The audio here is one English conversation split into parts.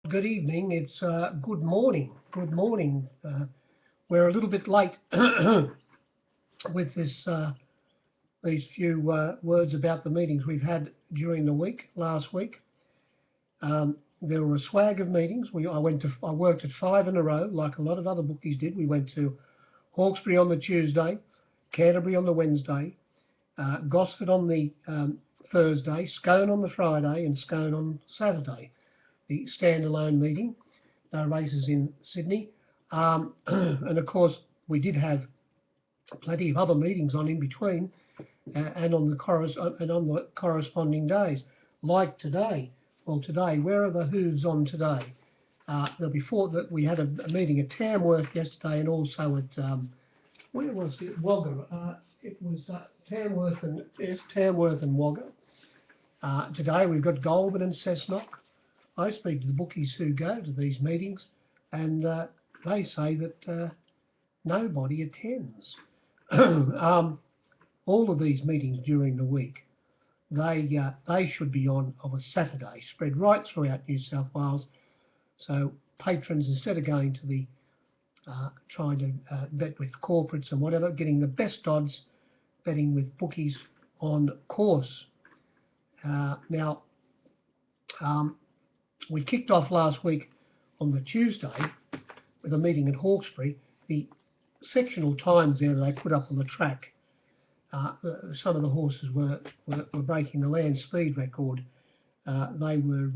Good evening. It's good morning. Good morning. We're a little bit late with these few words about the meetings we've had during the week. Last week, there were a swag of meetings. I worked at 5 in a row, like a lot of other bookies did. We went to Hawkesbury on the Tuesday, Canterbury on the Wednesday, Gosford on the Thursday, Scone on the Friday, and Scone on Saturday. The standalone meeting, races in Sydney, and of course we did have plenty of other meetings on in between, and on the corresponding days, like today. Well, today, where are the hooves on today? Before that, we had a meeting at Tamworth yesterday, and also at where was it? Wagga. It was Tamworth and Wagga. Today we've got Goulburn and Cessnock. I speak to the bookies who go to these meetings, and they say that nobody attends. All of these meetings during the week, they should be on a Saturday, spread right throughout New South Wales. So patrons, instead of going to the trying to bet with corporates and whatever, getting the best odds, betting with bookies on course. Now. We kicked off last week on the Tuesday with a meeting at Hawkesbury. The sectional times there they put up on the track, some of the horses were breaking the land speed record. They were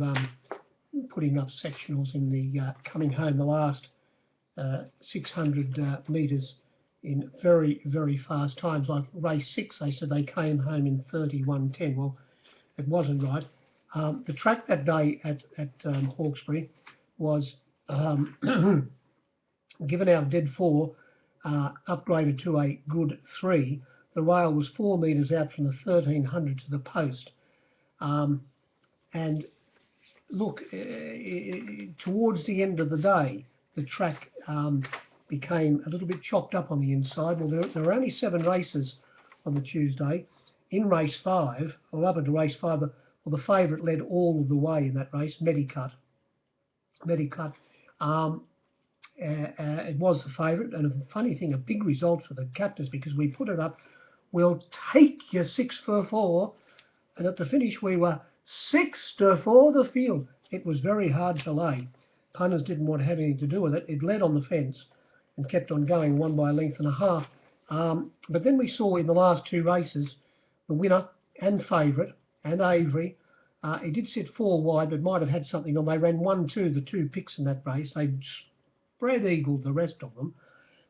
putting up sectionals in the coming home the last 600 metres in very, very fast times. Like race 6, they said they came home in 31:10. Well, it wasn't right. The track that day at Hawkesbury was given our dead 4, upgraded to a good 3. The rail was 4 metres out from the 1300 to the post. And look, towards the end of the day, the track became a little bit chopped up on the inside. Well, there were only 7 races on the Tuesday. In race 5, or up into race 5, the favourite led all of the way in that race, Medicut. It was the favourite, and a funny thing, a big result for the captors, because we put it up, we'll take your 6 for 4, and at the finish we were 6 for the field. It was very hard to lay. Punters didn't want to have anything to do with it. It led on the fence and kept on going, won by a length and a half. But then we saw in the last 2 races, the winner and favourite, and Avery, he did sit 4 wide, but might have had something on. They ran 1-2, the 2 picks in that race. They spread-eagled the rest of them.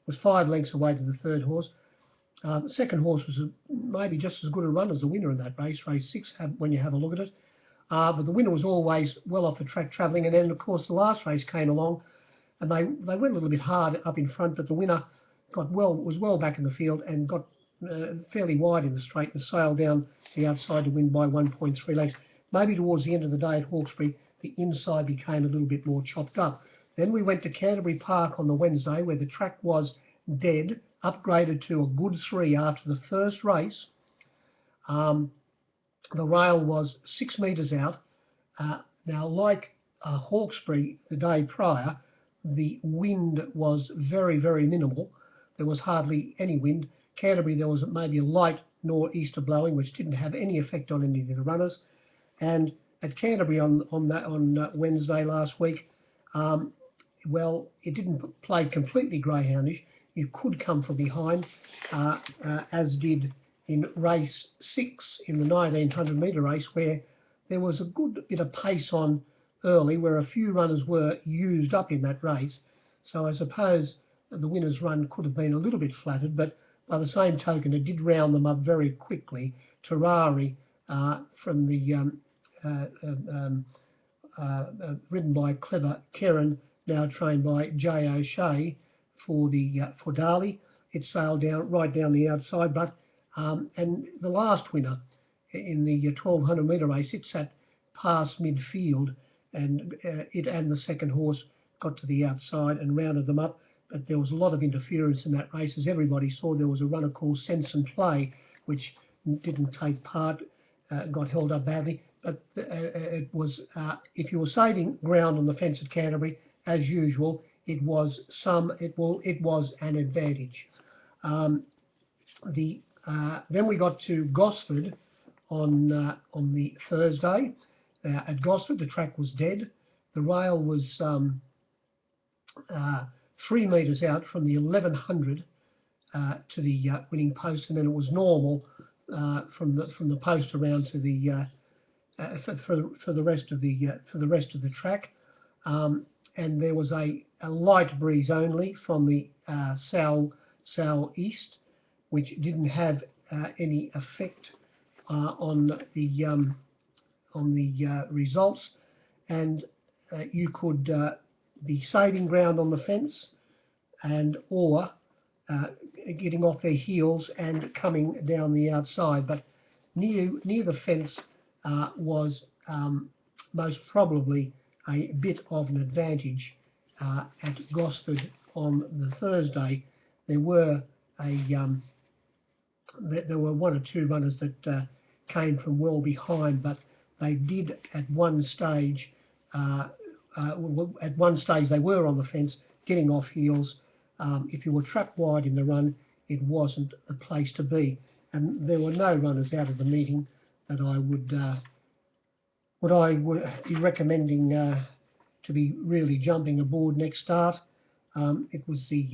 Was 5 lengths away to the 3rd horse. The 2nd horse was maybe just as good a run as the winner in that race, race 6, when you have a look at it. But the winner was always well off the track travelling. And then, of course, the last race came along, and they went a little bit hard up in front, but the winner was well back in the field and got fairly wide in the straight and sailed down the outside to win by 1.3 lengths. Maybe towards the end of the day at Hawkesbury, the inside became a little bit more chopped up. Then we went to Canterbury Park on the Wednesday, where the track was dead, upgraded to a good 3 after the first race. The rail was 6 metres out. Now, like Hawkesbury the day prior, the wind was very, very minimal. There was hardly any wind. Canterbury, there was maybe a light nor'easter blowing, which didn't have any effect on any of the runners. And at Canterbury on Wednesday last week, well, it didn't play completely greyhoundish. You could come from behind, as did in race 6 in the 1900 metre race, where there was a good bit of pace on early, where a few runners were used up in that race. So I suppose the winner's run could have been a little bit flattered, but by the same token, it did round them up very quickly. Terrari from the ridden by Clever Karen, now trained by J. O'Shea for Darley. It sailed right down the outside, but and the last winner in the 1200 metre race, it sat past midfield, and it and the 2nd horse got to the outside and rounded them up. But there was a lot of interference in that race. As everybody saw, there was a runner called Sense and Play, which didn't take part, got held up badly. but it was if you were saving ground on the fence at Canterbury, as usual, it was an advantage. Then we got to Gosford on the Thursday. At Gosford, the track was dead. The rail was 3 metres out from the 1100 to the winning post, and then it was normal from the post around to the for the rest of the track. And there was a light breeze only from the southeast, which didn't have any effect on the results, and you could be saving ground on the fence and or getting off their heels and coming down the outside. But near the fence was most probably a bit of an advantage at Gosford on the Thursday. There were there were one or two runners that came from well behind, but they did at one stage. At one stage, they were on the fence, getting off heels. If you were trapped wide in the run, it wasn't the place to be. And there were no runners out of the meeting that I would be recommending to be really jumping aboard next start. It was the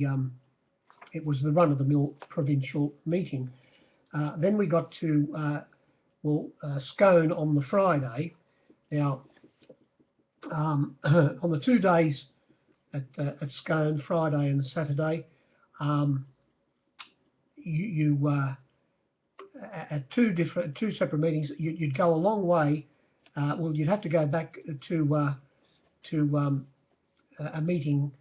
run-of-the-mill provincial meeting. Then we got to Scone on the Friday. Now, on the 2 days at Scone, Friday and Saturday, at two separate meetings, you'd go a long way. You'd have to go back to a meeting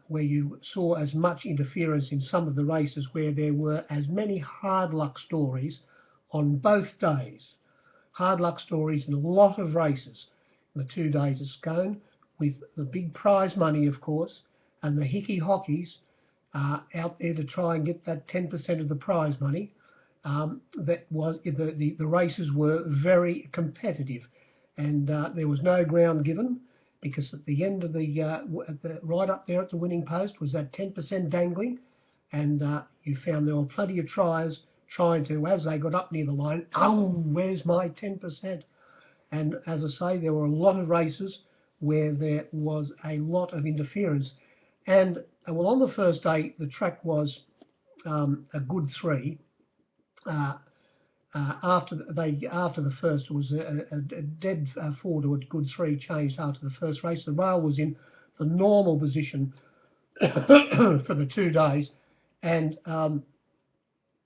where you saw as much interference in some of the races, where there were as many hard luck stories on both days. Hard luck stories in a lot of races in the 2 days at Scone, with the big prize money, of course, and the hickey-hockeys out there to try and get that 10% of the prize money. The races were very competitive, and there was no ground given, because at the end of right up there at the winning post was that 10% dangling, and you found there were plenty of tryers trying to, as they got up near the line, oh, where's my 10%? And as I say, there were a lot of races where there was a lot of interference. And well, on the first day, the track was a good 3. After the first, it was a dead 4 to a good 3 changed after the first race. The rail was in the normal position for the 2 days, and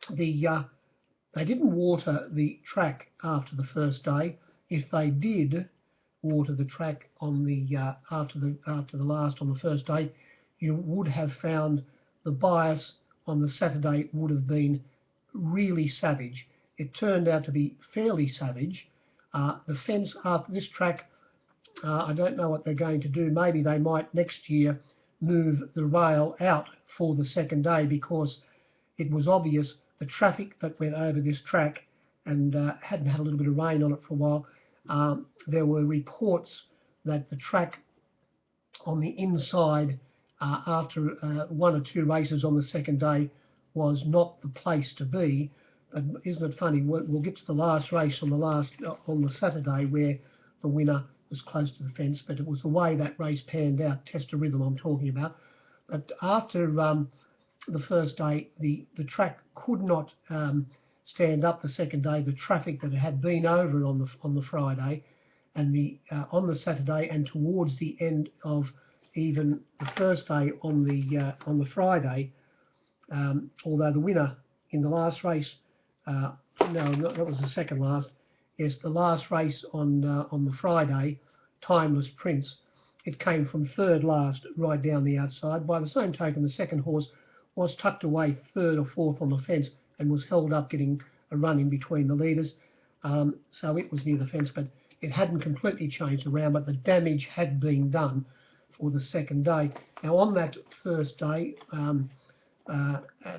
they didn't water the track after the first day. If they did water the track on the after the last on the first day, you would have found the bias on the Saturday would have been really savage. It turned out to be fairly savage. The fence after this track, I don't know what they're going to do. Maybe they might next year move the rail out for the second day, because it was obvious the traffic that went over this track, and hadn't had a little bit of rain on it for a while. There were reports that the track on the inside after 1 or 2 races on the second day was not the place to be. But isn't it funny? We'll get to the last race on the Saturday, where the winner was close to the fence, but it was the way that race panned out. Test of rhythm I'm talking about. But after the first day, the track could not stand up the second day. The traffic that had been over it on the Friday, and on the Saturday, and towards the end of even the first day on the Friday, although the winner in the last race, no, that was the second last. Yes, the last race on the Friday, Timeless Prince, it came from third last right down the outside. By the same token, the second horse was tucked away third or fourth on the fence and was held up getting a run in between the leaders. So it was near the fence, but it hadn't completely changed around, but the damage had been done for the second day. Now, on that first day,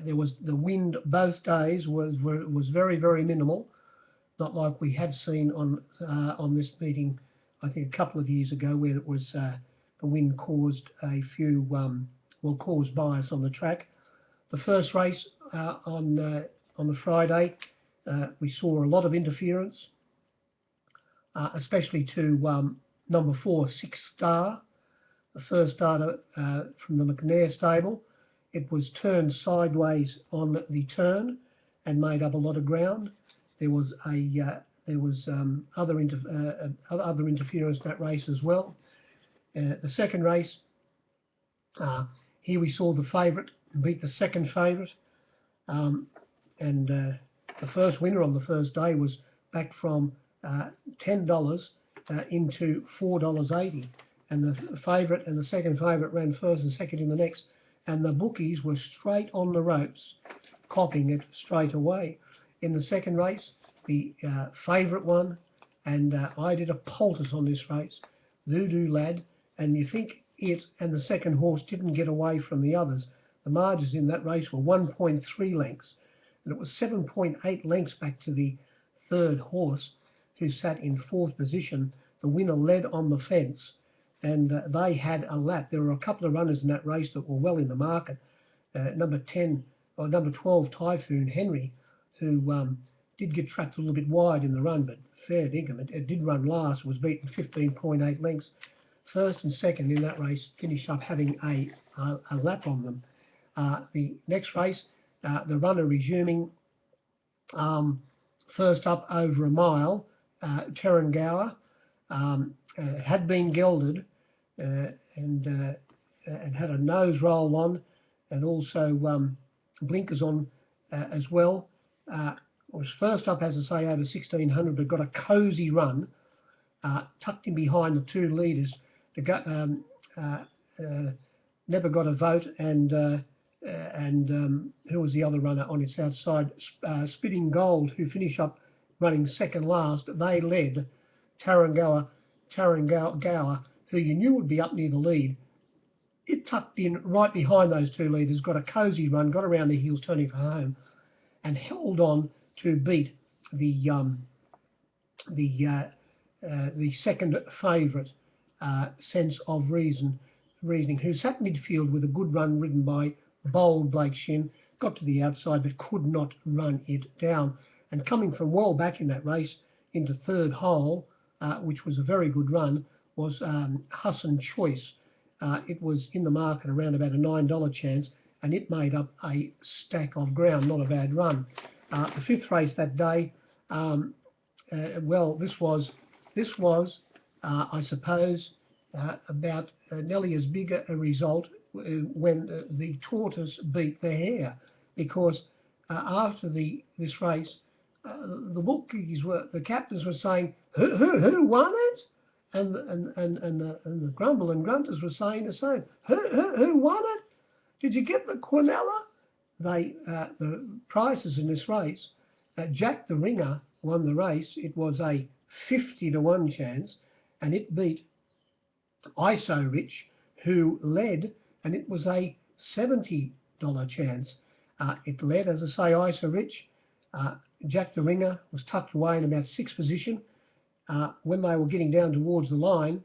there was the wind both days was very, very minimal. not like we had seen on this meeting, I think a couple of years ago, where it was the wind caused a few caused bias on the track. The first race on the Friday, we saw a lot of interference, especially to number 4, 6 Star, the first starter from the McNair stable. It was turned sideways on the turn and made up a lot of ground. There was other interference in that race as well. The second race, here we saw the favourite beat the second favourite, and the first winner on the first day was back from $10 into $4.80, and the favourite and the second favourite ran first and second in the next, and the bookies were straight on the ropes, copying it straight away. In the second race, the favourite won, and I did a poultice on this race, Voodoo Lad, and you think it and the second horse didn't get away from the others. The margins in that race were 1.3 lengths, and it was 7.8 lengths back to the third horse, who sat in fourth position. The winner led on the fence, and they had a lap. There were a couple of runners in that race that were well in the market. Number 12, Typhoon Henry, who did get trapped a little bit wide in the run, but fair dinkum. It did run last, was beaten 15.8 lengths. First and second in that race finished up having a lap on them. The next race, the runner resuming first up over a mile, Terengower, had been gelded and had a nose roll on, and also blinkers on as well. Was first up, as I say, over 1600, but got a cosy run, tucked in behind the two leaders. Never got a vote, and who was the other runner on its outside? Spitting Gold, who finished up running second last. They led Terengower, who you knew would be up near the lead. It tucked in right behind those two leaders, got a cosy run, got around the heels, turning for home, and held on to beat the second favourite, Sense of Reasoning, who sat midfield with a good run ridden by Bold Blake Shin, got to the outside but could not run it down. And coming from well back in that race into third hole, which was a very good run, was Hassan Choice. It was in the market around about a $9 chance, and it made up a stack of ground, not a bad run. The fifth race that day, well, this was I suppose, about nearly as big a result when the tortoise beat the hare, because after this race, the captains were saying, who won it? And the grumble and grunters were saying the same. Who won it? Did you get the Quinella? The prices in this race, Jack the Ringer won the race. It was a 50-to-1 chance, and it beat ISO Rich, who led, and it was a $70 chance. It led, as I say, ISO Rich. Jack the Ringer was tucked away in about sixth position. When they were getting down towards the line,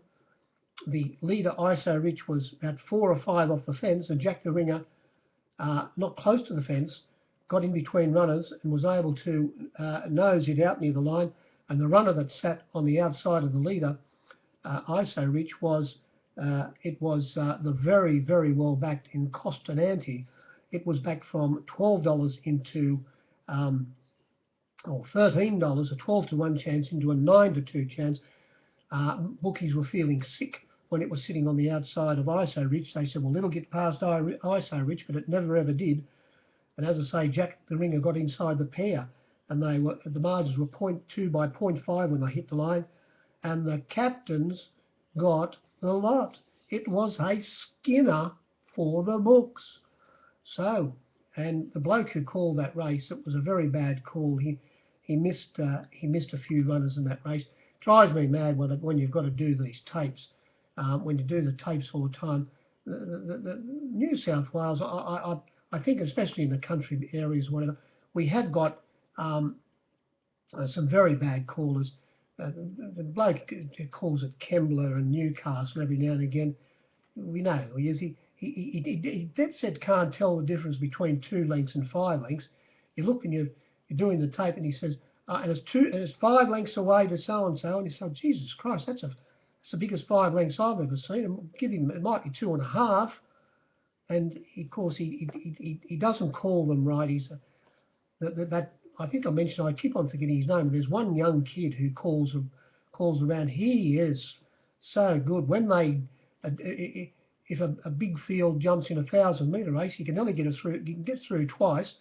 the leader, ISO Rich, was about 4 or 5 off the fence, and Jack the Ringer, not close to the fence, got in between runners and was able to nose it out near the line. And the runner that sat on the outside of the leader, ISO Rich, was the very, very well backed in Cost and Ante. It was back from $12 into or $13, a 12-to-1 chance into a 9-to-2 chance. Bookies were feeling sick when it was sitting on the outside of ISO Rich. They said, well, it'll get past ISO Rich, but it never ever did. And as I say, Jack the Ringer got inside the pair, and the margins were 0.2 by 0.5 when they hit the line, and the captains got the lot. It was a skinner for the books. So, and the bloke who called that race, it was a very bad call. He missed a few runners in that race. Drives me mad when you've got to do these tapes. When you do the tapes all the time, the New South Wales, I think, especially in the country areas, whatever, we have got some very bad callers. The bloke who calls it Kembler and Newcastle every now and again. We know who he is. He dead set can't tell the difference between 2 lengths and 5 lengths. You look and you're doing the tape, and he says, and it's 5 lengths away to so and so, and he said, Jesus Christ, that's the biggest 5 lengths I've ever seen. And give him, it might be 2.5, and of course he doesn't call them right. He's that I think I mentioned. I keep on forgetting his name. There's one young kid who calls around. He is so good. When they if a big field jumps in a 1,000-metre race, you can only get it through. You can get through twice,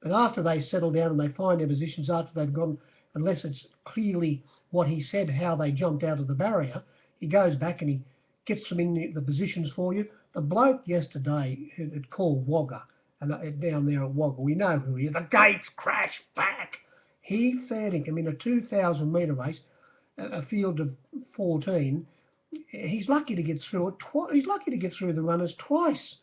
but after they settle down and they find their positions after they've gone, unless it's clearly what he said, how they jumped out of the barrier, he goes back and he gets them in the positions for you. The bloke yesterday had called Wagga, and down there at Wagga, we know who he is. The gates crash back. He fair dinkum in a 2,000-metre race, a field of 14. He's lucky to get through it. He's lucky to get through the runners twice.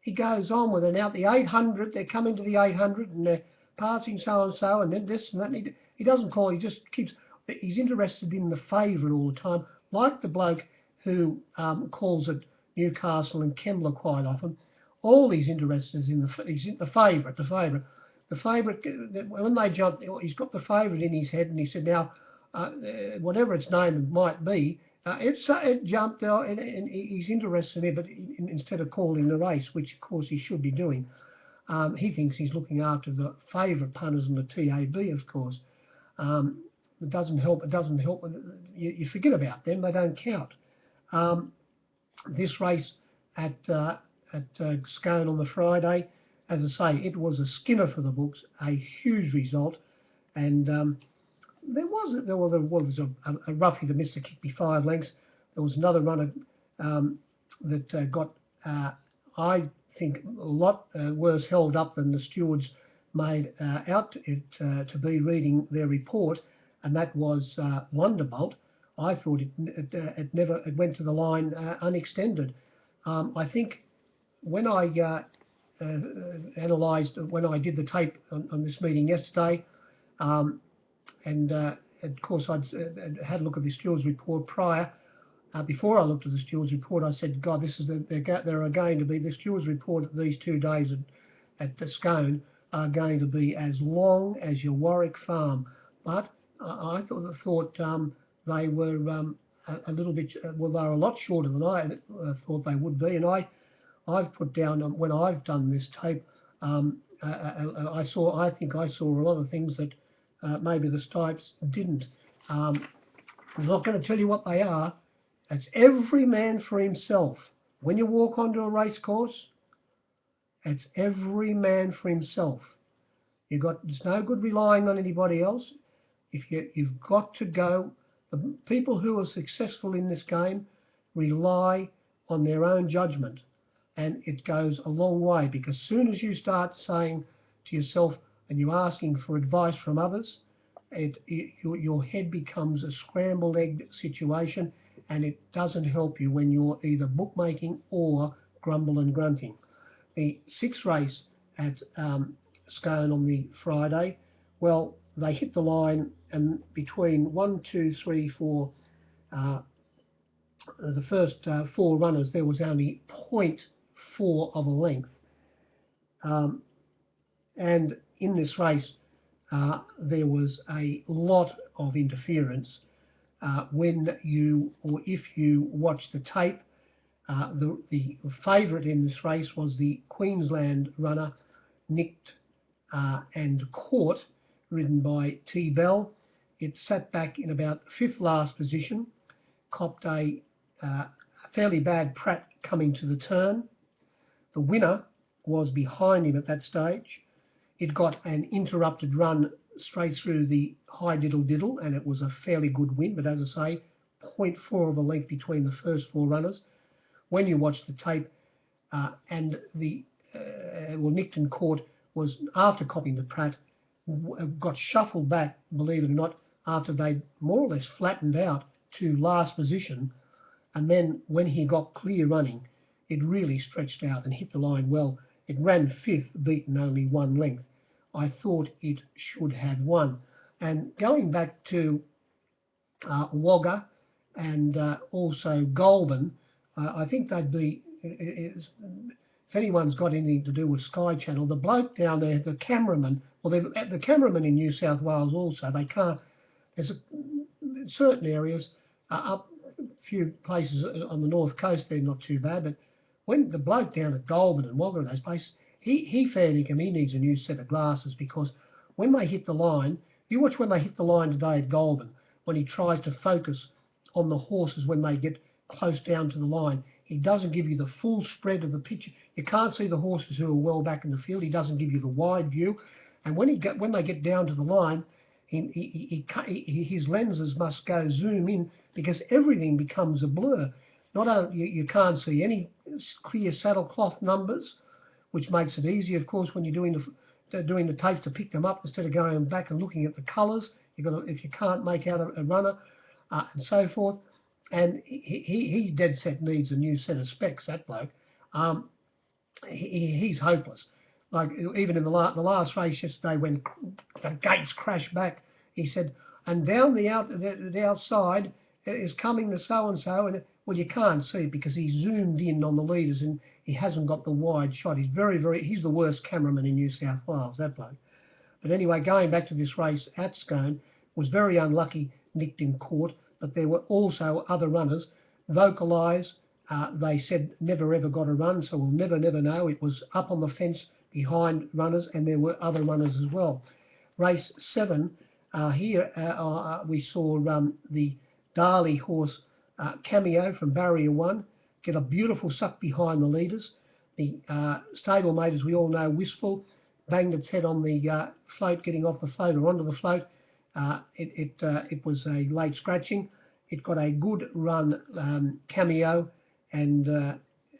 He goes on with it. Now the 800, they're coming to the 800 and they're passing so and so, and then this and that. And he doesn't call. He just keeps. He's interested in the favourite all the time, like the bloke who calls it Newcastle and Kembler quite often. All he's interested is in the favourite. The favourite. When they jump, he's got the favourite in his head, and he said, now, whatever its name might be. It jumped out, and he's interested in it, but instead of calling the race, which of course he should be doing, he thinks he's looking after the favourite punters in the TAB, of course. It doesn't help. You forget about them; they don't count. This race at Scone on the Friday, as I say, it was a skinner for the books, a huge result, and there was a roughie that missed to kick me 5 lengths. There was another runner that got, I think, a lot worse held up than the stewards made out to be reading their report, and that was Wonderbolt. I thought it went to the line unextended. I think when I analysed, when I did the tape on this meeting yesterday, and of course I'd had a look at the stewards report prior. Before I looked at the stewards report, I said, God, this is there are going to be the stewards report these 2 days at the Scone are going to be as long as your Warwick farm. But I thought they were a little bit, well, they were a lot shorter than I thought they would be. And I've put down, when I've done this tape, I think I saw a lot of things that maybe the Stipes didn't. I'm not going to tell you what they are. It's every man for himself. When you walk onto a race course, it's every man for himself. It's no good relying on anybody else. You've got to go. The people who are successful in this game rely on their own judgment, and it goes a long way, because as soon as you start saying to yourself and you're asking for advice from others, your head becomes a scrambled egg situation, and it doesn't help you when you're either bookmaking or grumble and grunting. The 6th race at Scone on the Friday, well, they hit the line, and between 1, 2, 3, 4, the first 4 runners, there was only 0.4 of a length. And in this race, there was a lot of interference. When you, or if you watch the tape, the favourite in this race was the Queensland runner, Nicked and Caught, ridden by T. Bell. It sat back in about 5th last position, copped a fairly bad Pratt coming to the turn. The winner was behind him at that stage. It got an interrupted run straight through the high diddle, and it was a fairly good win, but as I say, 0.4 of a length between the first 4 runners. When you watch the tape, and Nicked and Caught was, after copying the Pratt, got shuffled back, believe it or not, after they more or less flattened out to last position, and then when he got clear running, it really stretched out and hit the line well. It ran 5th, beaten only 1 length. I thought it should have won. And going back to Wagga and also Goulburn, I think they'd be, if anyone's got anything to do with Sky Channel, the bloke down there, the cameraman, well, the cameraman in New South Wales also, they can't, there's certain areas, up a few places on the north coast, they're not too bad, but when the bloke down at Goulburn and Wagga and those places, he fair dinkum, he needs a new set of glasses, because when they hit the line, you watch when they hit the line today at Goulburn, when he tries to focus on the horses when they get close down to the line, he doesn't give you the full spread of the picture. You can't see the horses who are well back in the field. He doesn't give you the wide view. And when they get down to the line, his lenses must go zoom in, because everything becomes a blur. Not only you can't see any clear saddlecloth numbers, which makes it easy, of course, when you're doing the tapes to pick them up instead of going back and looking at the colours. If you can't make out a runner and so forth. And he dead set needs a new set of specs, that bloke. He's hopeless. Like even in the last race yesterday, when the gates crashed back, he said, and down the outside is coming the so-and-so, and well, you can't see it because he zoomed in on the leaders and he hasn't got the wide shot. He's he's the worst cameraman in New South Wales, that bloke. But anyway, going back to this race at Scone, was very unlucky, nicked in court, but there were also other runners. Vocalise, they said never ever got a run, so we'll never know. It was up on the fence behind runners, and there were other runners as well. Race 7, here we saw the Darley horse Cameo from Barrier 1 get a beautiful suck behind the leaders. The stablemate, as we all know, Wistful, banged its head on the float, getting off the float or onto the float. It was a late scratching. It got a good run, Cameo, and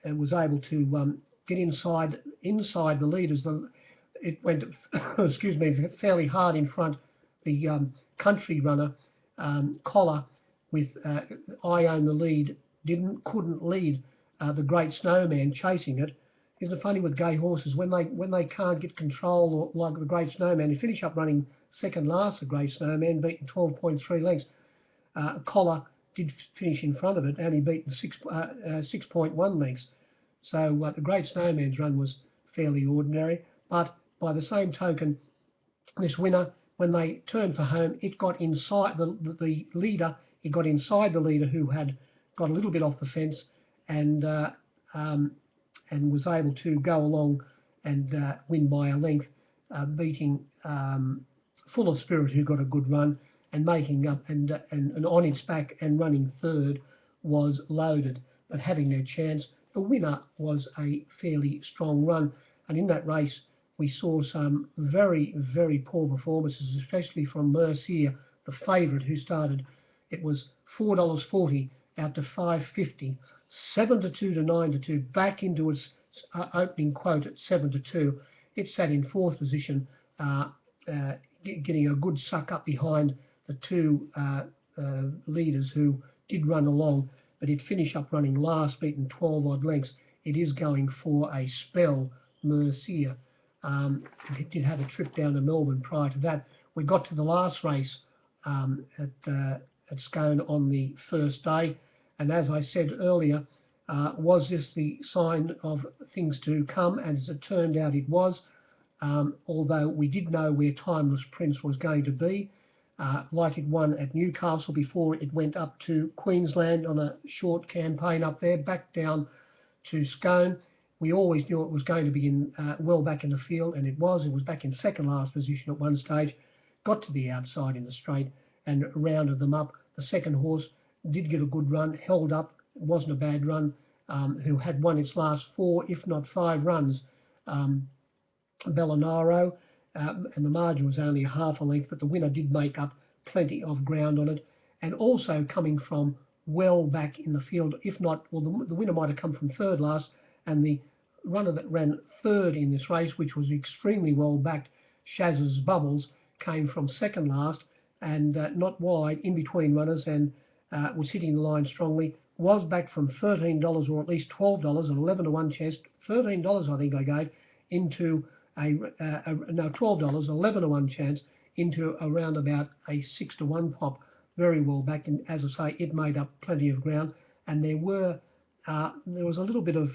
it was able to get inside the leaders. It went, excuse me, fairly hard in front. The country runner, Collar, with I Own the Lead, couldn't lead the Great Snowman chasing it. Isn't it funny with gay horses, when they can't get control, or like the Great Snowman, he finished up running second last, the Great Snowman, beaten 12.3 lengths. Collar did finish in front of it, only beaten 6.1 lengths. So the Great Snowman's run was fairly ordinary. But by the same token, this winner, when they turned for home, it got inside the leader. It got inside the leader, who had got a little bit off the fence, and was able to go along and win by a length, beating Full of Spirit, who got a good run, and making up, and on its back and running third was Loaded, but having their chance. The winner was a fairly strong run, and in that race we saw some very, very poor performances, especially from Mercier, the favourite, who started. It was $4.40 out to $5.50, 7-2 to 9-2, back into its opening quote at 7-2. It sat in fourth position, getting a good suck up behind the two leaders who did run along, but it finished up running last, beaten 12 odd lengths. It is going for a spell, Mercier. It did have a trip down to Melbourne prior to that. We got to the last race at Scone on the first day, and as I said earlier, was this the sign of things to come? And as it turned out, it was. Although we did know where Timeless Prince was going to be, like it won at Newcastle before it went up to Queensland on a short campaign up there, back down to Scone. We always knew it was going to be well back in the field, and it was. It was back in second last position at one stage, got to the outside in the straight and rounded them up. The second horse did get a good run, held up. It wasn't a bad run, who had won its last 4, if not 5 runs. Bellinaro, and the margin was only half a length, but the winner did make up plenty of ground on it, and also coming from well back in the field. If not, well, the winner might have come from third last, and the runner that ran third in this race, which was extremely well backed, Shaz's Bubbles, came from second last, and not wide, in between runners, and was hitting the line strongly. Was back from $13, or at least $12, an 11 to 1 chance. $13 I think I gave into no, $12, 11 to 1 chance into around about a 6-1 pop, very well back. And as I say, it made up plenty of ground, and there was a little bit of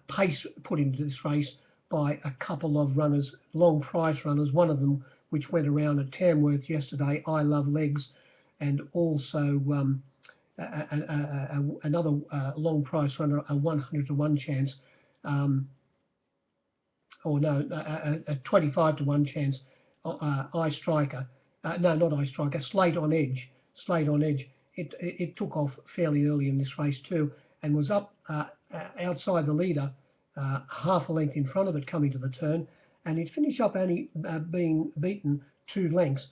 pace put into this race by a couple of runners, long price runners. One of them, which went around at Tamworth yesterday, I Love Legs, and also another long price runner, a 100-to-1 chance, or no, a 25-to-1 chance, I Striker. No, not I Striker, Slate on Edge. Slate on Edge. It took off fairly early in this race too, and was up outside the leader, half a length in front of it coming to the turn, and it finished up only being beaten 2 lengths.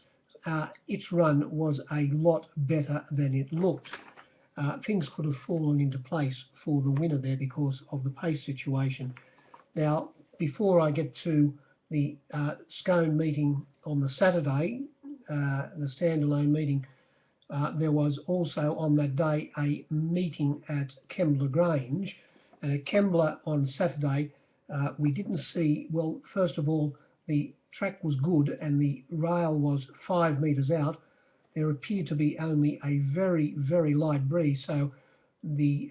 Its run was a lot better than it looked. Things could have fallen into place for the winner there because of the pace situation. Now, before I get to the Scone meeting on the Saturday, the standalone meeting, there was also on that day a meeting at Kembla Grange. And at Kembla on Saturday, we didn't see, well, first of all, the track was good and the rail was 5 metres out. There appeared to be only a very, very light breeze, so the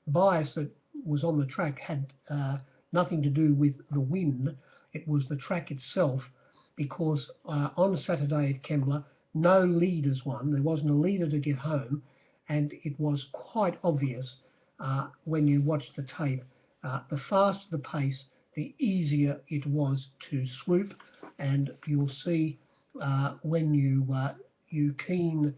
bias that was on the track had nothing to do with the wind. It was the track itself, because on Saturday at Kembla, no leaders won. There wasn't a leader to get home, and it was quite obvious when you watched the tape. The faster the pace, the easier it was to swoop, and you'll see when you keen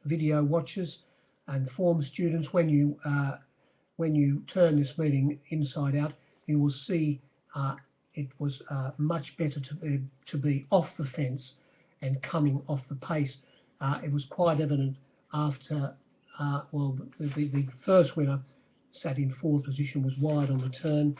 video watchers and form students, when you turn this meeting inside out, you will see it was much better to be off the fence and coming off the pace. It was quite evident after, well, the first winner sat in 4th position, was wide on the turn,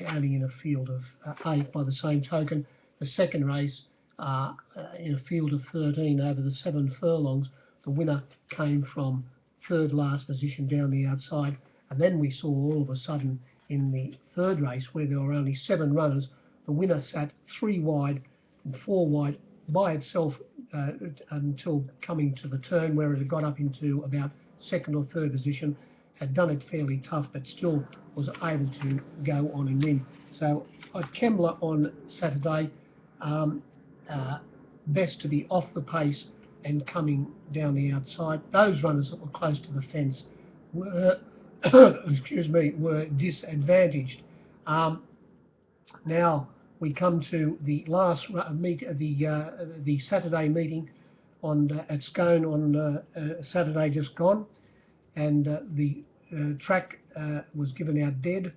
only in a field of 8 by the same token. The second race, in a field of 13 over the 7 furlongs, the winner came from 3rd last position down the outside. And then we saw all of a sudden in the 3rd race, where there were only 7 runners, the winner sat 3 wide and 4 wide by itself until coming to the turn, where it had got up into about 2nd or 3rd position, had done it fairly tough, but still was able to go on and win. So at Kembla on Saturday, best to be off the pace and coming down the outside. Those runners that were close to the fence were excuse me, were disadvantaged. Now we come to the last the Saturday meeting at Scone on Saturday just gone, and the track was given out dead,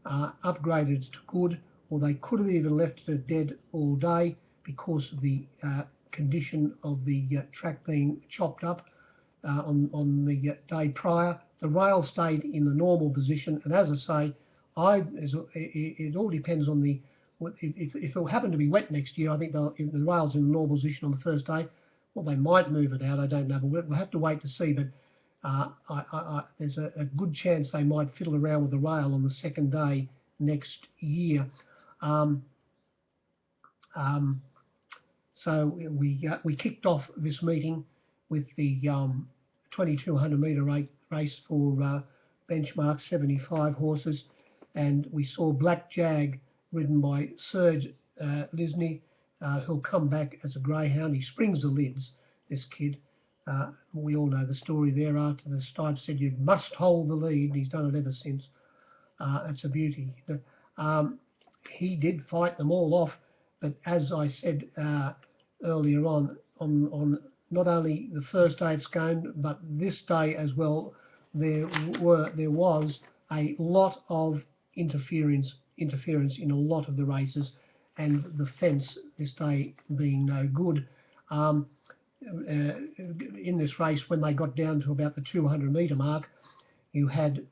upgraded to good, or they could have even left it at dead all day because of the condition of the track being chopped up on the day prior. The rail stayed in the normal position, and as I say, it all depends on if it happened to be wet next year. I think if the rail's in the normal position on the first day, well, they might move it out. I don't know, but we'll have to wait to see. But there's a good chance they might fiddle around with the rail on the second day next year. So we kicked off this meeting with the 2200 metre race for benchmark 75 horses, and we saw Black Jag ridden by Serge Lisney, who'll come back as a greyhound. He springs the lids, this kid. We all know the story there. After the Stipe said you must hold the lead, he's done it ever since. It's a beauty. He did fight them all off, but as I said earlier on not only the first day at Scone, but this day as well, there was a lot of interference in a lot of the races, and the fence this day being no good. In this race, when they got down to about the 200 metre mark, you had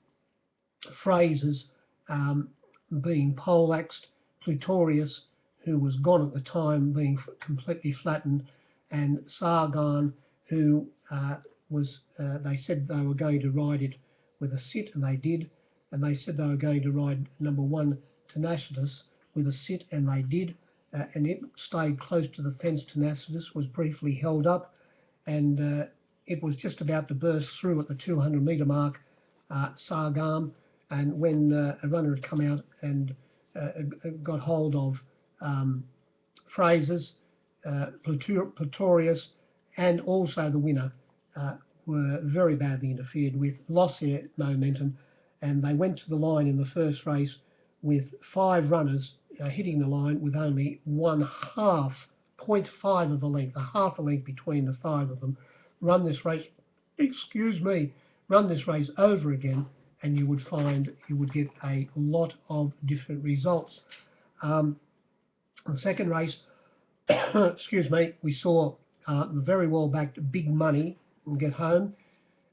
Fraser's being poleaxed, Plutorius, who was gone at the time, being completely flattened, and Sargon, who they said they were going to ride it with a sit, and they did, and they said they were going to ride number 1 Tenacious with a sit, and they did, and it stayed close to the fence. Tenacious was briefly held up, and it was just about to burst through at the 200-metre mark, Sargam, and when a runner had come out and got hold of Fraser's, Pretorius, and also the winner, were very badly interfered with, lost their momentum, and they went to the line in the first race with 5 runners hitting the line with only 0.5 of a length, a half a length between the 5 of them. Run this race, run this race over again, and you would find you would get a lot of different results. The second race, we saw the very well backed Big Money get home.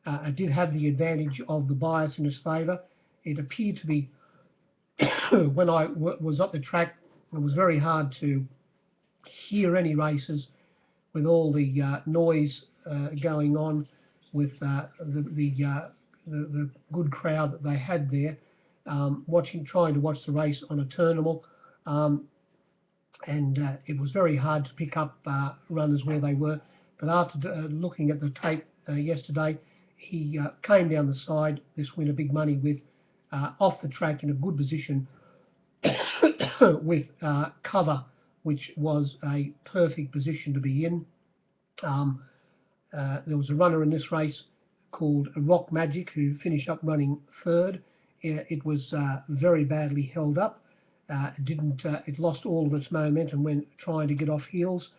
It did have the advantage of the bias in its favour. It appeared to be, when I was at the track, it was very hard to hear any races with all the noise going on, with the good crowd that they had there, trying to watch the race on a terminal, and it was very hard to pick up runners where they were. But after looking at the tape yesterday, he came down the side, this winner Big Money, with off the track in a good position with cover, which was a perfect position to be in. There was a runner in this race called Rock Magic who finished up running third. It was very badly held up. It lost all of its momentum when trying to get off heels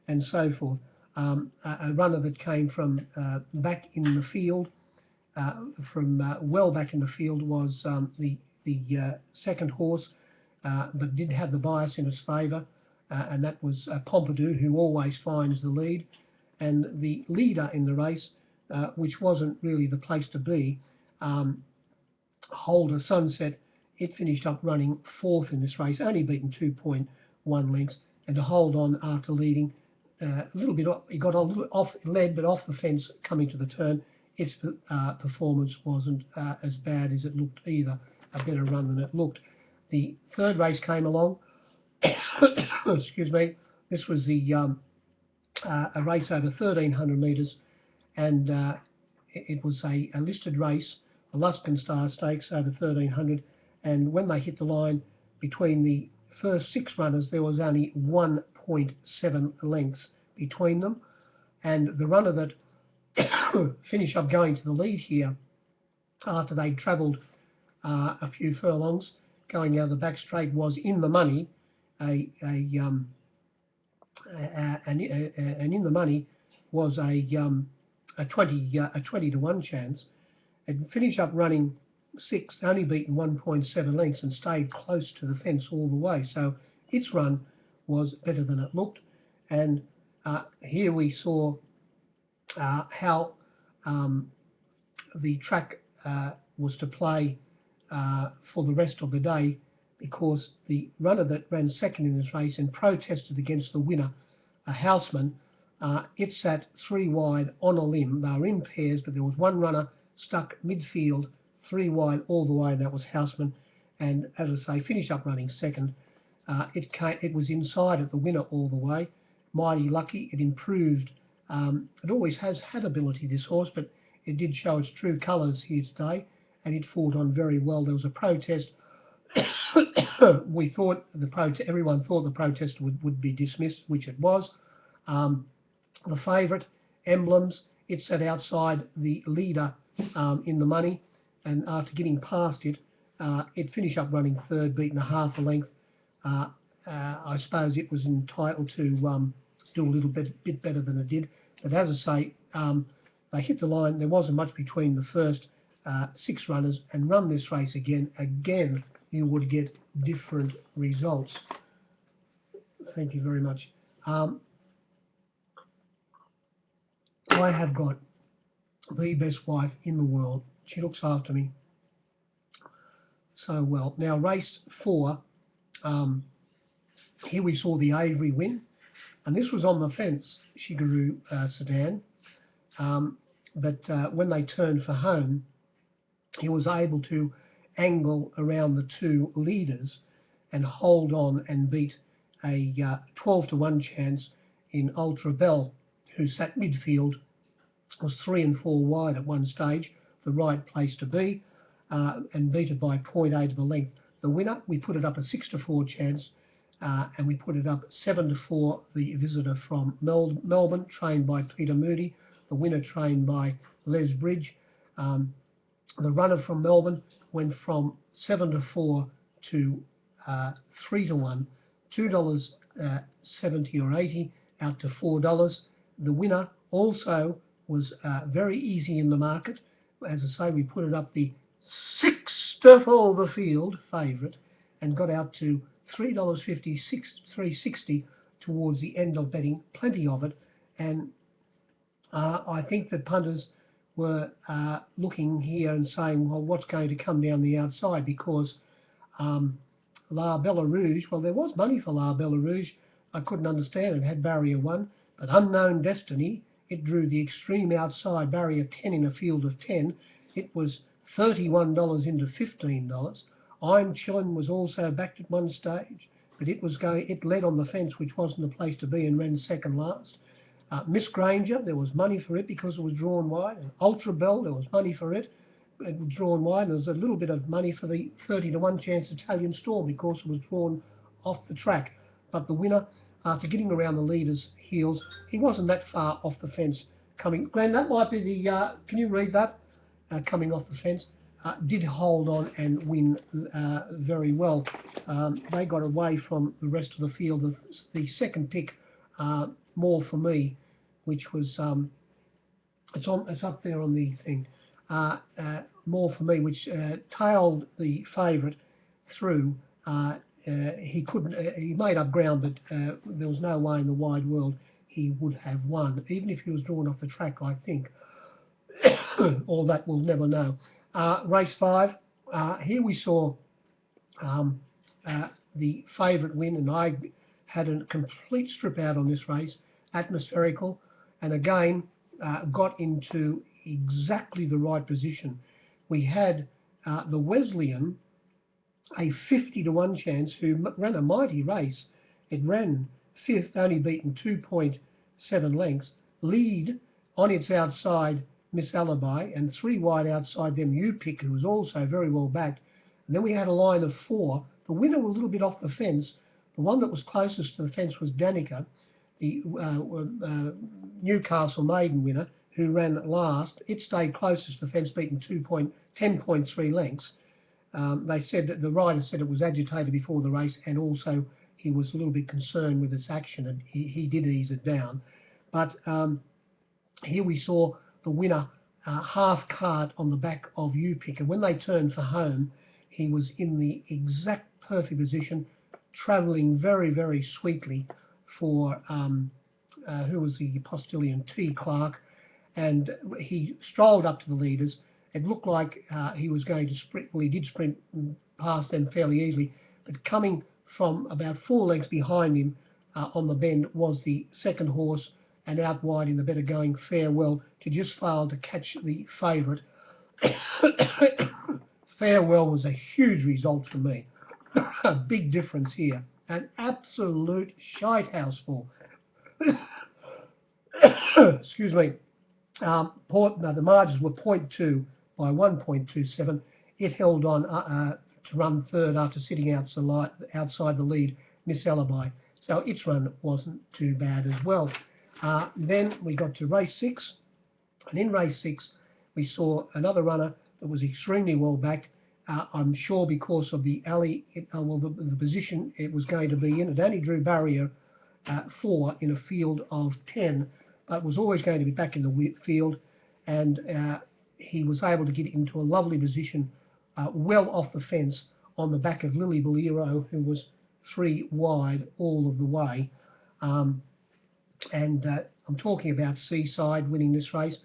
and so forth. A runner that came from back in the field, well back in the field, was the second horse, but did have the bias in its favour, and that was Pompidou, who always finds the lead. And the leader in the race, which wasn't really the place to be, Holder Sunset, it finished up running 4th in this race, only beaten 2.1 lengths, and to hold on after leading a little bit, he got a little led, but off the fence coming to the turn. Its performance wasn't as bad as it looked either, a better run than it looked. The third race came along. Excuse me. This was the a race over 1,300 metres, and it was a listed race, the Luskin Star Stakes over 1,300, and when they hit the line, between the first 6 runners there was only 1.7 lengths between them, and the runner that finished up going to the lead here after they travelled a few furlongs going out of the back straight was In the Money, and In the Money was a 20 to 1 chance. It finished up running 6th, only beaten 1.7 lengths, and stayed close to the fence all the way. So its run was better than it looked. And here we saw how the track was to play for the rest of the day, because the runner that ran second in this race and protested against the winner, a Houseman, it sat 3 wide on a limb. They were in pairs, but there was one runner stuck midfield, 3 wide all the way, and that was Houseman. And as I say, finished up running second. It was inside at the winner all the way. Mighty Lucky, it improved. It always has had ability, this horse, but it did show its true colours here today, and it fought on very well. There was a protest. Everyone thought the protest would be dismissed, which it was. The favourite, Emblems, it sat outside the leader, In the Money, and after getting past it, it finished up running third, beaten a half a length. I suppose it was entitled to do a little bit better than it did. But as I say, they hit the line. There wasn't much between the first 6 runners, and run this race again, you would get different results. Thank you very much. I have got the best wife in the world. She looks after me so well. Now, race 4, here we saw the Avery win, and this was on the fence, Shigeru Sedan. But when they turned for home, he was able to angle around the 2 leaders, and hold on and beat a 12 to 1 chance in Ultra Bell, who sat midfield, was 3 and 4 wide at one stage, the right place to be, and beat it by 0.8 of a length. The winner, we put it up a 6 to 4 chance, and we put it up 7 to 4. The visitor from Melbourne, trained by Peter Moody. The winner trained by Les Bridge. The runner from Melbourne went from 7 to 4 to 3 to 1, $2.70 or 80 out to $4. The winner also was very easy in the market. As I say, we put it up the 6 to 4 the field favourite and got out to $3.50, $3.60 towards the end of betting, plenty of it. And I think that punters were looking here and saying, well, what's going to come down the outside? Because La Bella Rouge, well, there was money for La Bella Rouge. I couldn't understand it. It had barrier 1, but Unknown Destiny, it drew the extreme outside, barrier 10 in a field of 10. It was $31 into $15. I'm Chillin was also backed at one stage, but it led on the fence, which wasn't the place to be, and ran second last. Miss Granger, there was money for it because it was drawn wide. And Ultra Bell, there was money for it. It was drawn wide. And there was a little bit of money for the 30 to 1 chance Italian Storm because it was drawn off the track. But the winner, after getting around the leader's heels, he wasn't that far off the fence coming. Glenn, that might be the, can you read that? Coming off the fence, did hold on and win very well. They got away from the rest of the field. The second pick, More For Me, which was it's up there on the thing. More For Me, which tailed the favourite through. He couldn't. He made up ground, but there was no way in the wide world he would have won, even if he was drawn off the track. I think. All that we'll never know. Race 5. Here we saw the favourite win, and I had a complete strip out on this race. Atmospherical, and again got into exactly the right position. We had the Wesleyan, a 50 to 1 chance, who ran a mighty race. It ran 5th, only beaten 2.7 lengths. Lead on its outside, Miss Alibi, and 3 wide outside them, You Pick, who was also very well backed. And then we had a line of 4. The winner was a little bit off the fence. The one that was closest to the fence was Danica, the Newcastle maiden winner, who ran last. It stayed closest to the fence, beaten 10.3 lengths. They said that the rider said it was agitated before the race, and also he was a little bit concerned with its action, and he did ease it down. But here we saw the winner half cart on the back of You Pick, and when they turned for home, he was in the exact perfect position, travelling very, very sweetly for who was the postilion, T. Clark, and he strolled up to the leaders. It looked like he was going to sprint. Well, he did sprint past them fairly easily, but coming from about 4 lengths behind him on the bend was the second horse, and out wide in the better going Farewell, to just fail to catch the favourite. Farewell was a huge result for me. A big difference here. An absolute shite house fall. Excuse me. The margins were 0.2 by 1.27. It held on to run third after sitting outside the lead, Miss Alibi. So its run wasn't too bad as well. Then we got to race 6, and in race 6 we saw another runner that was extremely well backed. I'm sure because of the alley, the position it was going to be in. It only drew barrier 4 in a field of 10, but was always going to be back in the field, and he was able to get into a lovely position, well off the fence, on the back of Lily Bolero, who was 3 wide all of the way. And I'm talking about Seaside winning this race.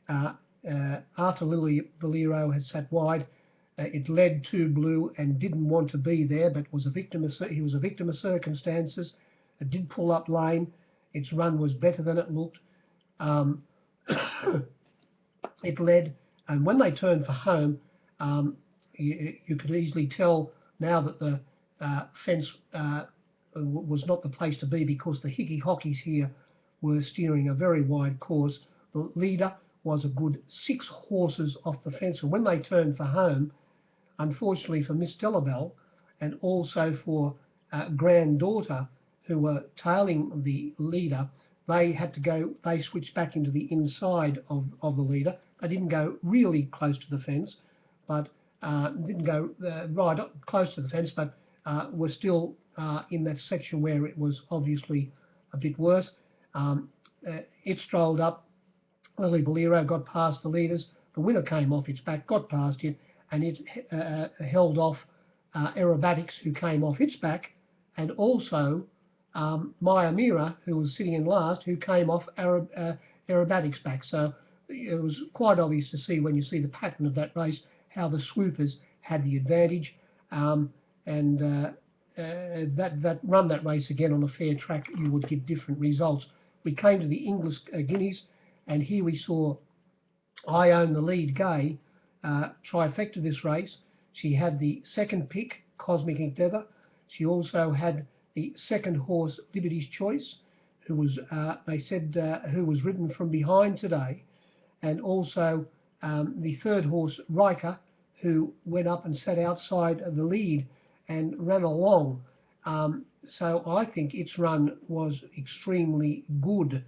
After Lily Bolero had sat wide, it led to Blue and didn't want to be there, but he was a victim of circumstances. It did pull up lane. Its run was better than it looked. It led, and when they turned for home, you could easily tell now that fence was not the place to be because the hickey hockeys here were steering a very wide course. The leader was a good 6 horses off the fence, and when they turned for home, unfortunately for Miss Delabelle and also for granddaughter, who were tailing the leader, they had to go, they switched back into the inside of the leader. They didn't go really close to the fence, but didn't go right up close to the fence, but were still in that section where it was obviously a bit worse. It strolled up. Lily Bolero got past the leaders. The winner came off its back, got past it, and it held off Aerobatics, who came off its back, and also Maya Mira, who was sitting in last, who came off Aerobatics' back. So it was quite obvious to see, when you see the pattern of that race, how the swoopers had the advantage, and that run that race again on a fair track, you would get different results. We came to the English Guineas, and here we saw I Own the Lead Gay trifecta this race. She had the second pick, Cosmic Endeavour. She also had the second horse, Liberty's Choice, who was, they said, who was ridden from behind today, and also the third horse, Riker, who went up and sat outside the lead and ran along. So I think its run was extremely good,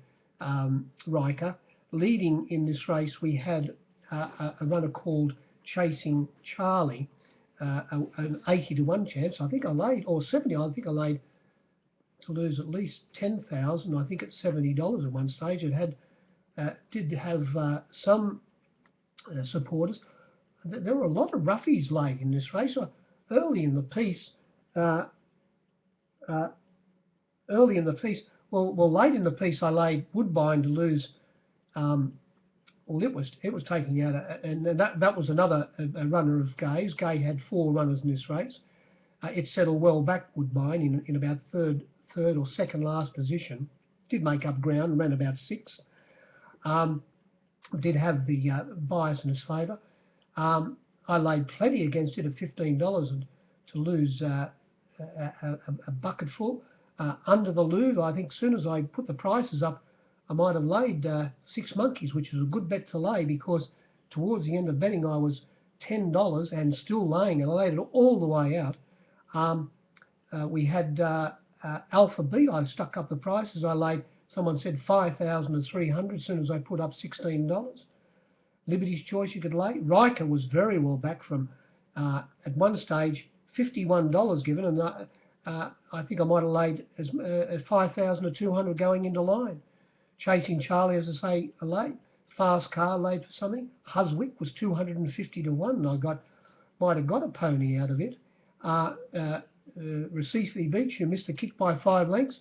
Riker. Leading in this race, we had a runner called Chasing Charlie, an 80 to 1 chance. I think I laid, or 70, I think I laid to lose at least 10,000. I think it's $70 at one stage. It had did have some supporters. There were a lot of roughies laid in this race. Early in the piece, well, late in the piece, I laid Woodbine to lose. Well, it was taking out, and that was another runner of Gay's. Gay had 4 runners in this race. It settled well back, Woodbine, in about third or second last position. Did make up ground, ran about 6. Did have the bias in his favour. I laid plenty against it at $15 and to lose a bucketful. Under the Louvre, I think as soon as I put the prices up, I might have laid 6 monkeys, which is a good bet to lay, because towards the end of betting I was $10 and still laying it. I laid it all the way out. We had Alpha B. I stuck up the prices. I laid, someone said 5,300 as soon as I put up $16. Liberty's Choice you could lay. Riker was very well back from, at one stage, $51 given, and I think I might have laid as 5,200 going into line. Chasing Charlie, as I say, a lay. Fast Car laid for something. Huswick was 250 to 1, and I might have got a pony out of it. Recife Beach, who missed the kick by 5 lengths,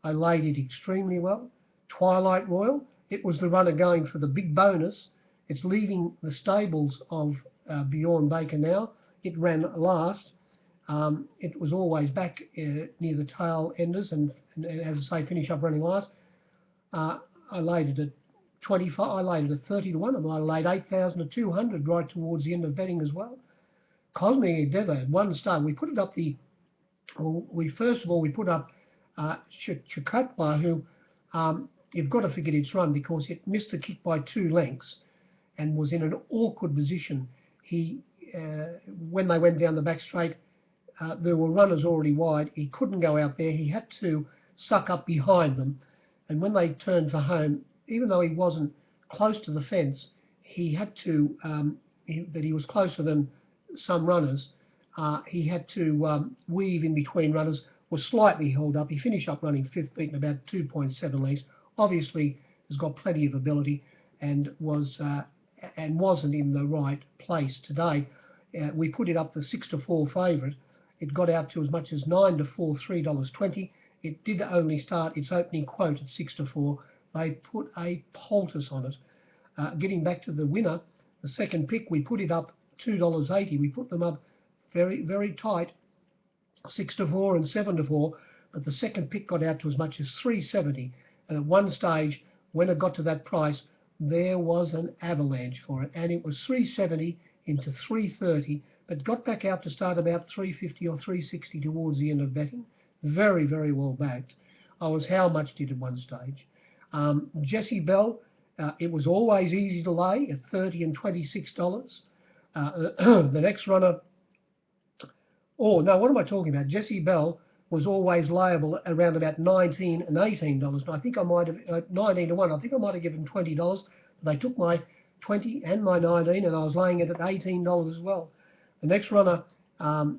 I laid it extremely well. Twilight Royal, it was the runner going for the big bonus. It's leaving the stables of Bjorn Baker now. It ran last. It was always back near the tail enders, and as I say, finish up running last. I laid it at 25. I laid it at 30 to 1, and I laid 8,200 right towards the end of betting as well. Cosmic Endeavour at one start. We put it up first of all we put up Chakatwa, who you've got to forget its run because it missed the kick by 2 lengths and was in an awkward position. He when they went down the back straight, there were runners already wide. He couldn't go out there. He had to suck up behind them. And when they turned for home, even though he wasn't close to the fence, he had to, but he was closer than some runners. He had to weave in between runners, was slightly held up. He finished up running 5th, beaten about 2.7 lengths. Obviously, has got plenty of ability and wasn't in the right place today. We put it up the 6 to 4 favourite. It got out to as much as 9 to 4, $3.20. It did only start its opening quote at 6 to 4. They put a poultice on it. Getting back to the winner, the second pick, we put it up $2.80. We put them up very, very tight, 6 to 4 and 7 to 4. But the second pick got out to as much as $3.70. And at one stage, when it got to that price, there was an avalanche for it. And it was $3.70 into $3.30. but got back out to start about 350 or 360 towards the end of betting. Very, very well backed. I was how much did at one stage. Jessie Bell, it was always easy to lay at $30 and $26. The next runner, oh no, what am I talking about? Jessie Bell was always layable around about $19 and $18. And I think I might have 19 to 1. I think I might have given $20. They took my 20 and my 19, and I was laying it at $18 as well. The next runner,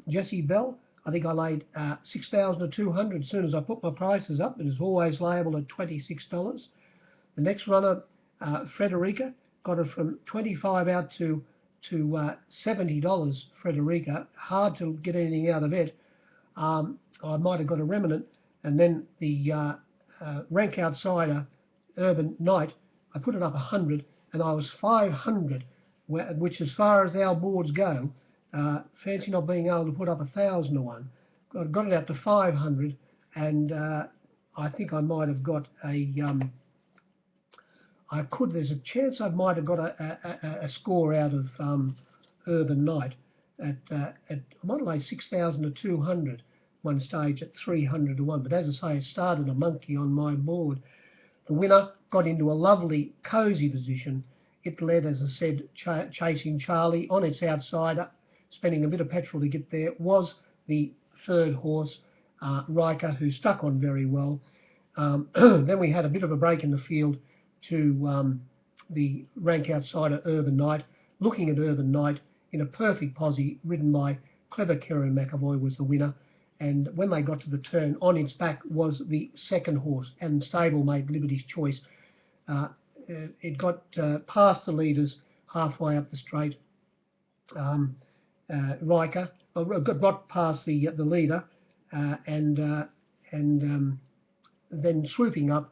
Jessie Bell, I think I laid 6,200 as soon as I put my prices up. It was always layable at $26. The next runner, Frederica, got it from 25 out to $70. Frederica, hard to get anything out of it. I might have got a remnant, and then the rank outsider, Urban Knight, I put it up 100, and I was 500, which as far as our boards go, fancy not being able to put up 1,000 to 1. I got it out to 500, and I think I might have got a there's a chance I might have got a score out of Urban Knight at I might have laid 6,200 one stage at 300 to 1. But as I say, it started a monkey on my board. The winner got into a lovely cosy position. It led, as I said, chasing Charlie on its outsider, spending a bit of petrol to get there, was the third horse, Riker, who stuck on very well. Then we had a bit of a break in the field to the rank outsider, Urban Knight. Looking at Urban Knight in a perfect posse, ridden by Clever Kerry McAvoy, was the winner. And when they got to the turn, on its back was the second horse, and stablemate Liberty's Choice. It got past the leaders halfway up the straight. Riker got past the leader, and then swooping up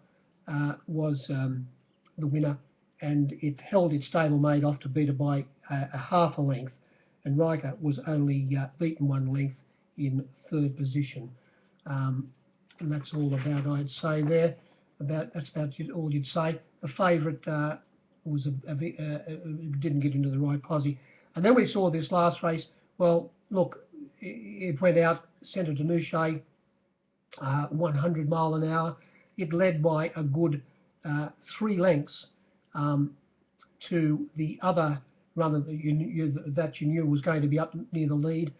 was the winner, and it held its stablemate off to beat it by a half a length, and Riker was only beaten one length in third position. And that's all about, I'd say there. That's about all you'd say. The favourite was didn't get into the right posse. And then we saw this last race. Well, look, it went out centre de Nouche, 100 mile an hour. It led by a good 3 lengths to the other runner that you knew was going to be up near the lead.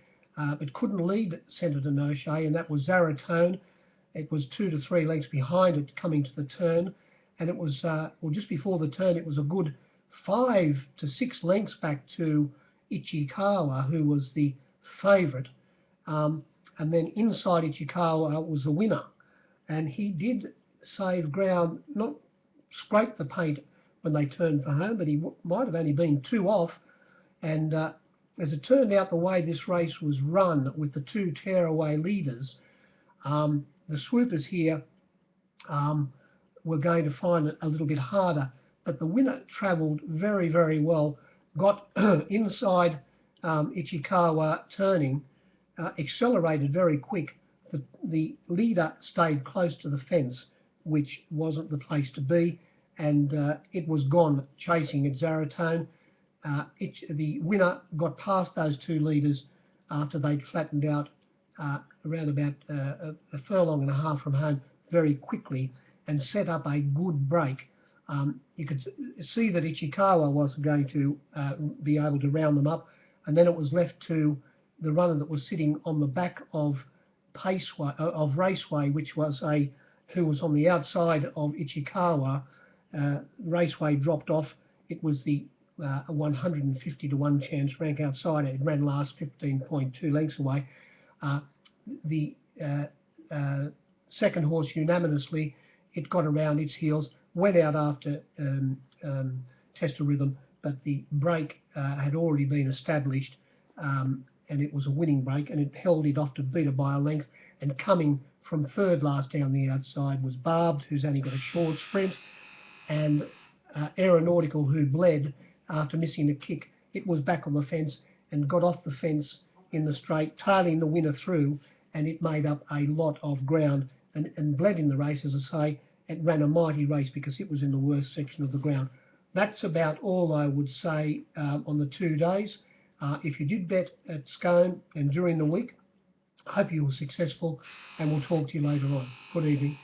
It couldn't lead centre de Nouche, and that was Zaratone. It was 2 to 3 lengths behind it coming to the turn, and it was well, just before the turn it was a good 5 to 6 lengths back to Ichikawa, who was the favourite, and then inside Ichikawa was the winner, and he did save ground, not scrape the paint when they turned for home, but he might have only been 2 off. And as it turned out, the way this race was run with the 2 tearaway leaders, the swoopers here were going to find it a little bit harder, but the winner travelled very, very well, got inside Ichikawa turning, accelerated very quick. The leader stayed close to the fence, which wasn't the place to be, and it was gone chasing at Zaratone. The winner got past those 2 leaders after they'd flattened out around about a furlong and a half from home very quickly, and set up a good break. You could see that Ichikawa wasn't going to be able to round them up, and then it was left to the runner that was sitting on the back of Raceway, which was who was on the outside of Ichikawa. Raceway dropped off. It was the 150 to 1 chance rank outsider. It ran last 15.2 lengths away. The second horse unanimously, it got around its heels, went out after Test of Rhythm, but the break had already been established, and it was a winning break, and it held it off to beat it by a length. And coming from third last down the outside was Barbed, who's only got a short sprint, and Aeronautical, who bled after missing the kick. It was back on the fence and got off the fence in the straight, tailing the winner through, and it made up a lot of ground and bled in the race. As I say, it ran a mighty race because it was in the worst section of the ground. That's about all I would say on the 2 days. If you did bet at Scone and during the week, I hope you were successful, and we'll talk to you later on. Good evening.